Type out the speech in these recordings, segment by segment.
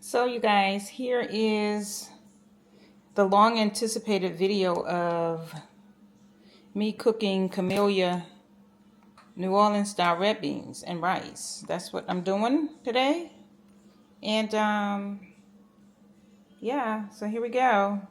So you guys, here is the long anticipated video of me cooking Camellia New Orleans style red beans and rice. That's what I'm doing today. And yeah, so here we go.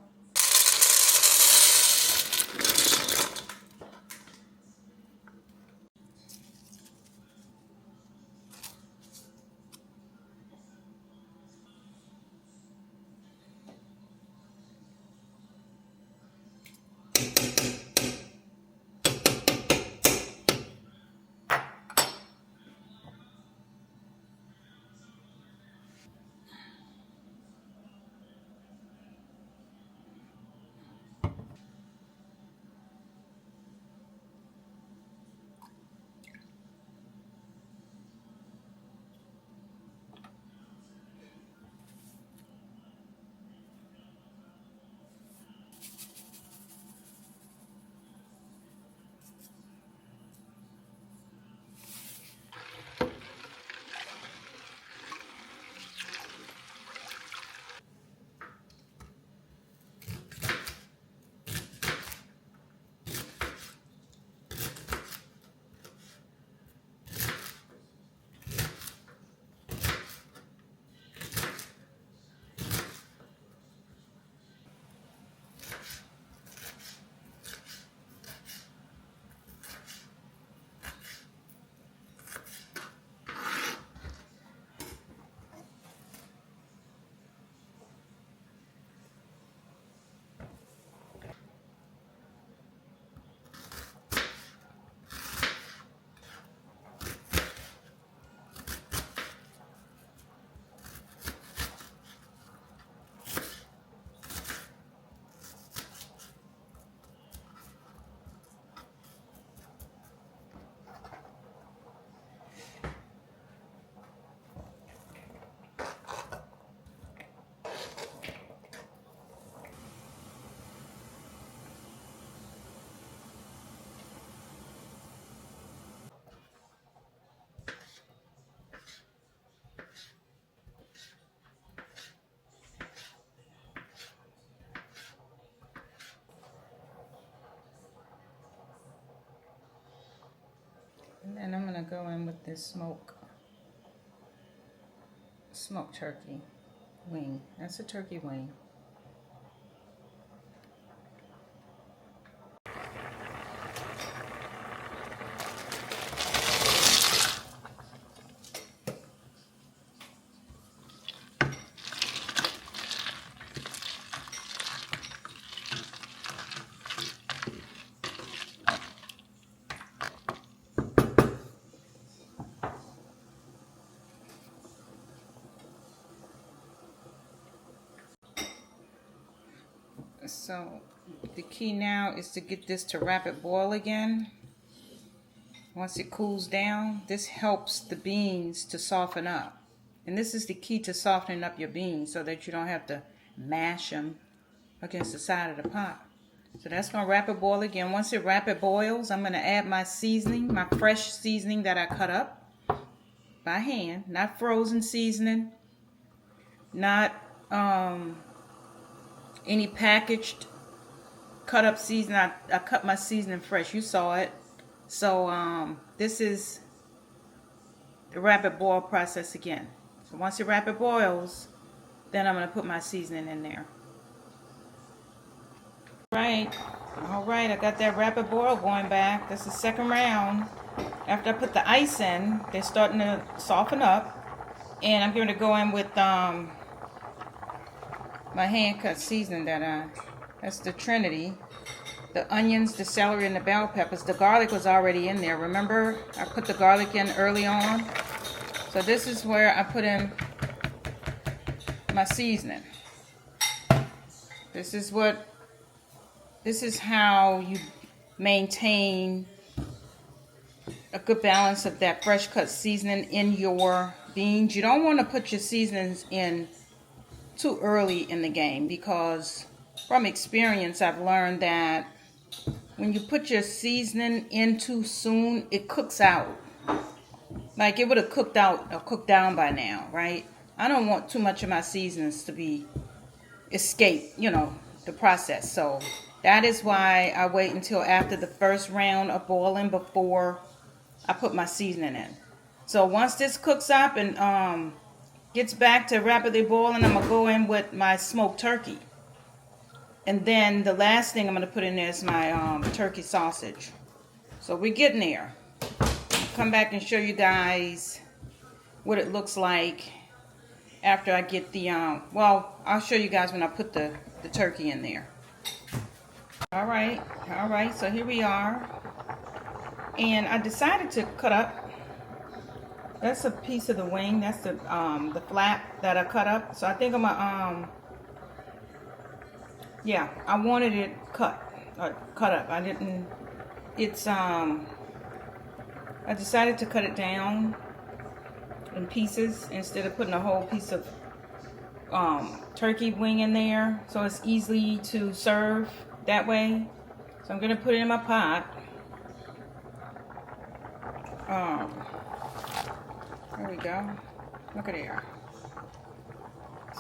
And then I'm gonna go in with this smoked turkey wing. That's a turkey wing. So the key now is to get this to rapid boil again. Once it cools down, this helps the beans to soften up. And this is the key to softening up your beans so that you don't have to mash them against the side of the pot. So that's going to rapid boil again. Once it rapid boils, I'm going to add my seasoning, my fresh seasoning that I cut up by hand. Not frozen seasoning, not any packaged cut up seasoning. I cut my seasoning fresh. You saw it. So this is the rapid boil process again. So once it rapid boils, then I'm going to put my seasoning in there. All right, I got that rapid boil going back. That's the second round. After I put the ice in, they're starting to soften up. And I'm going to go in with my hand-cut seasoning that's the Trinity. The onions, the celery, and the bell peppers. The garlic was already in there. Remember, I put the garlic in early on. So this is where I put in my seasoning. This is how you maintain a good balance of that fresh cut seasoning in your beans. You don't want to put your seasonings in too early in the game, because from experience I've learned that when you put your seasoning in too soon, it cooks out. Like it would have cooked out or cooked down by now, right? I don't want too much of my seasonings to be escape, you know, the process. So that is why I wait until after the first round of boiling before I put my seasoning in. So once this cooks up and gets back to rapidly boiling, I'm gonna go in with my smoked turkey. And then the last thing I'm gonna put in there is my turkey sausage. So we're getting there. I'll come back and show you guys what it looks like after I get the, well, I'll show you guys when I put the turkey in there. All right, so here we are. And I decided to cut up, that's a piece of the wing, that's the flap that I cut up. So I think I'm gonna, yeah, I wanted it cut up. I didn't, it's, I decided to cut it down in pieces instead of putting a whole piece of turkey wing in there, so it's easy to serve that way. So I'm gonna put it in my pot. There we go. Look at there.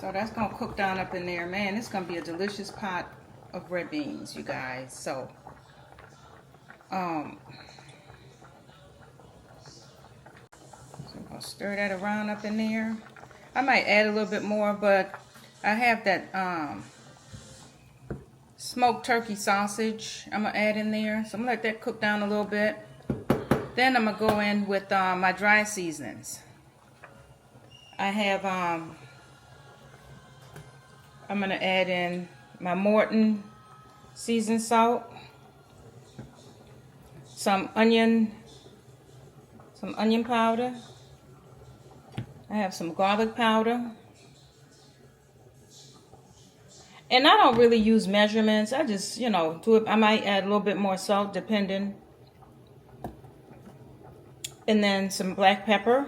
So that's gonna cook down up in there. Man, it's gonna be a delicious pot of red beans, you guys. So I'm gonna stir that around up in there. I might add a little bit more, but I have that smoked turkey sausage I'm gonna add in there. So I'm gonna let that cook down a little bit. Then I'm gonna go in with my dry seasonings. I have I'm gonna add in my Morton seasoned salt, some onion powder. I have some garlic powder. And I don't really use measurements. I just, you know, do it. I might add a little bit more salt depending. And then some black pepper.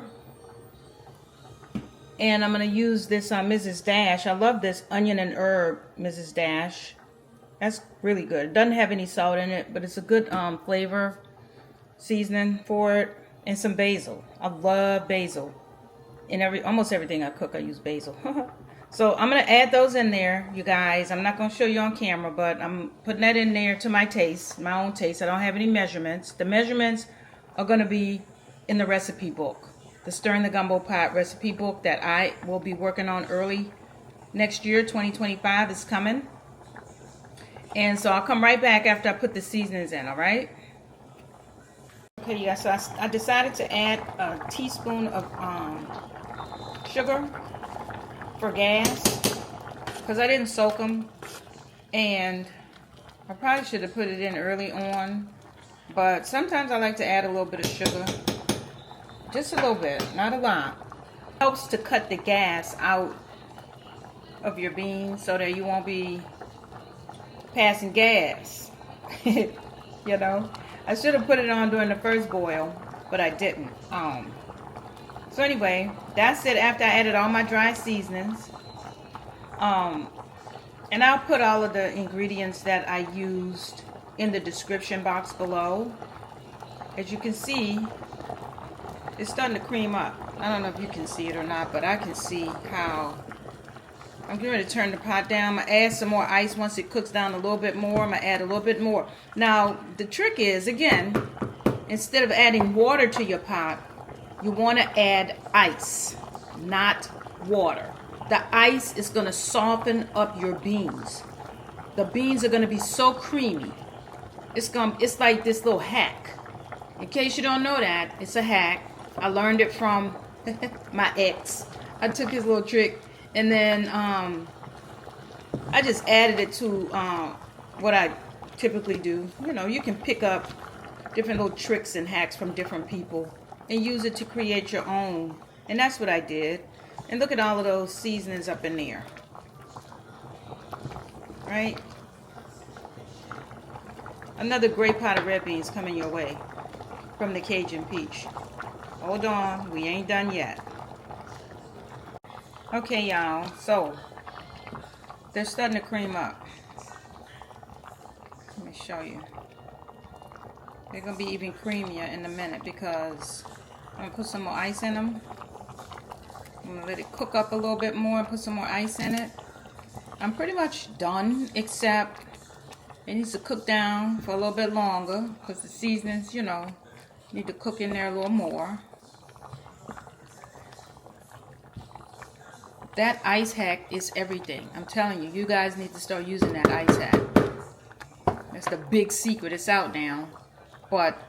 And I'm going to use this Mrs. Dash. I love this onion and herb Mrs. Dash. That's really good. It doesn't have any salt in it, but it's a good flavor seasoning for it. And some basil. I love basil. In almost everything I cook, I use basil. So I'm going to add those in there, you guys. I'm not going to show you on camera, but I'm putting that in there to my taste, my own taste. I don't have any measurements. The measurements are going to be in the recipe book, the Stirring the Gumbo Pot recipe book that I will be working on early next year. 2025 is coming. And so I'll come right back after I put the seasonings in, all right? Okay, yeah, so I decided to add a teaspoon of sugar for gas because I didn't soak them, and I probably should have put it in early on, but sometimes I like to add a little bit of sugar, just a little bit, not a lot. It helps to cut the gas out of your beans so that you won't be passing gas. You know, I should have put it on during the first boil, but I didn't. So anyway, that's it after I added all my dry seasonings. And I'll put all of the ingredients that I used in the description box below. As you can see, it's starting to cream up. I don't know if you can see it or not, but I can see how I'm going to turn the pot down. I'm going to add some more ice once it cooks down a little bit more. I'm going to add a little bit more. Now, the trick is, again, instead of adding water to your pot, you want to add ice, not water. The ice is going to soften up your beans. The beans are going to be so creamy. It's like this little hack. In case you don't know that, it's a hack. I learned it from my ex. I took his little trick, and then I just added it to what I typically do. You know, you can pick up different little tricks and hacks from different people and use it to create your own. And that's what I did. And look at all of those seasonings up in there. Right? Another great pot of red beans coming your way from the Cajun Peach. Hold on, we ain't done yet. Okay, y'all, so they're starting to cream up. Let me show you. They're going to be even creamier in a minute because I'm going to put some more ice in them. I'm gonna let it cook up a little bit more and put some more ice in it. I'm pretty much done, except it needs to cook down for a little bit longer because the seasonings, you know, need to cook in there a little more. That ice hack is everything. I'm telling you, you guys need to start using that ice hack. That's the big secret. It's out now. But,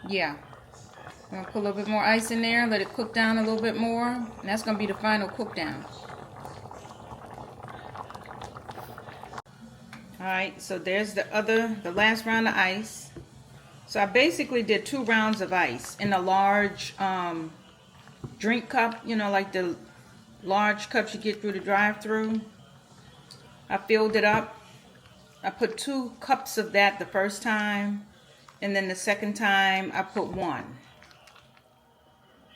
yeah. I'm going to put a little bit more ice in there, let it cook down a little bit more. And that's going to be the final cook down. Alright, so there's the last round of ice. So I basically did 2 rounds of ice in a large drink cup, you know, like the large cups you get through the drive-thru. I filled it up. I put 2 cups of that the first time, and then the second time I put 1.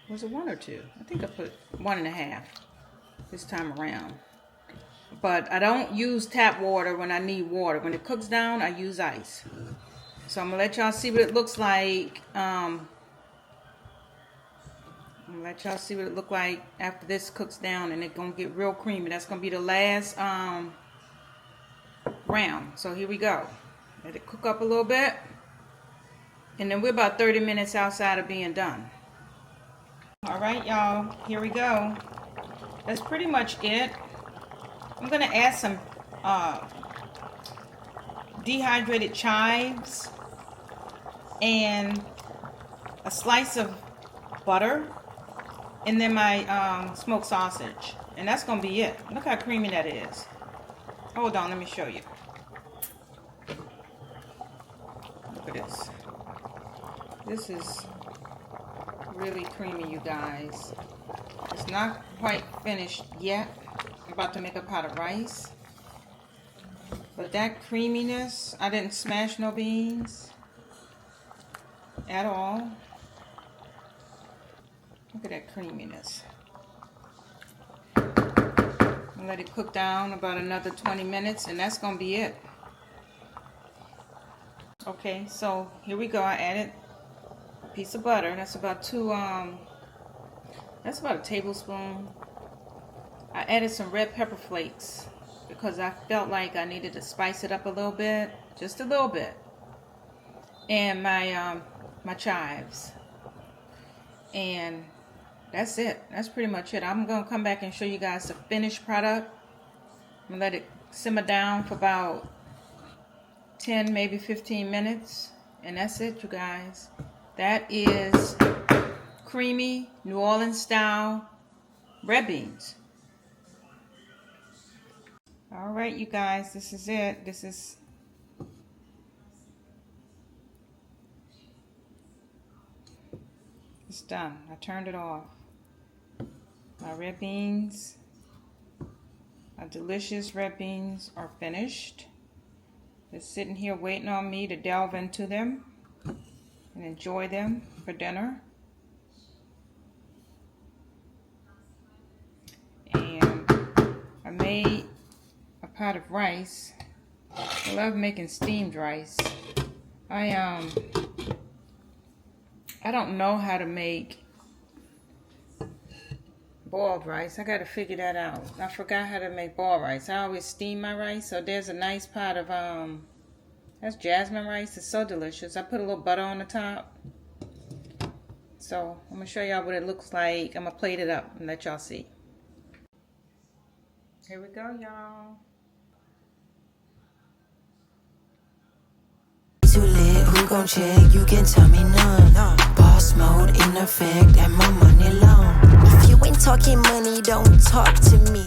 Was it 1 or 2? I think I put 1.5 this time around. But I don't use tap water when I need water. When it cooks down, I use ice. So I'm going to let y'all see what it looks like. I'm going to let y'all see what it looks like after this cooks down, and it's going to get real creamy. That's going to be the last round. So here we go. Let it cook up a little bit. And then we're about 30 minutes outside of being done. Alright, y'all. Here we go. That's pretty much it. I'm going to add some dehydrated chives and a slice of butter, and then my smoked sausage. And that's going to be it. Look how creamy that is. Hold on, let me show you. Look at this. This is really creamy, you guys. It's not quite finished yet. I'm about to make a pot of rice. But that creaminess, I didn't smash no beans at all. Look at that creaminess. And let it cook down about another 20 minutes, and that's gonna be it. Okay, so here we go. I added a piece of butter. That's about that's about a tablespoon. I added some red pepper flakes because I felt like I needed to spice it up a little bit, just a little bit. And my my chives. And that's it. That's pretty much it. I'm going to come back and show you guys the finished product. I'm going to let it simmer down for about 10, maybe 15 minutes. And that's it, you guys. That is creamy New Orleans style red beans. Alright, you guys, this is it. It's done. I turned it off. My red beans, my delicious red beans are finished. They're sitting here waiting on me to delve into them and enjoy them for dinner. And I made a pot of rice. I love making steamed rice. I don't know how to make boiled rice. I got to figure that out. I forgot how to make boiled rice. I always steam my rice. So there's a nice pot of that's jasmine rice. It's so delicious. I put a little butter on the top. So I'm gonna show y'all what it looks like. I'm gonna plate it up and let y'all see. Here we go, y'all. Too lit, who gon' check? You can tell me none. Boss mode in effect, and my money long. If you ain't talking money, don't talk to me.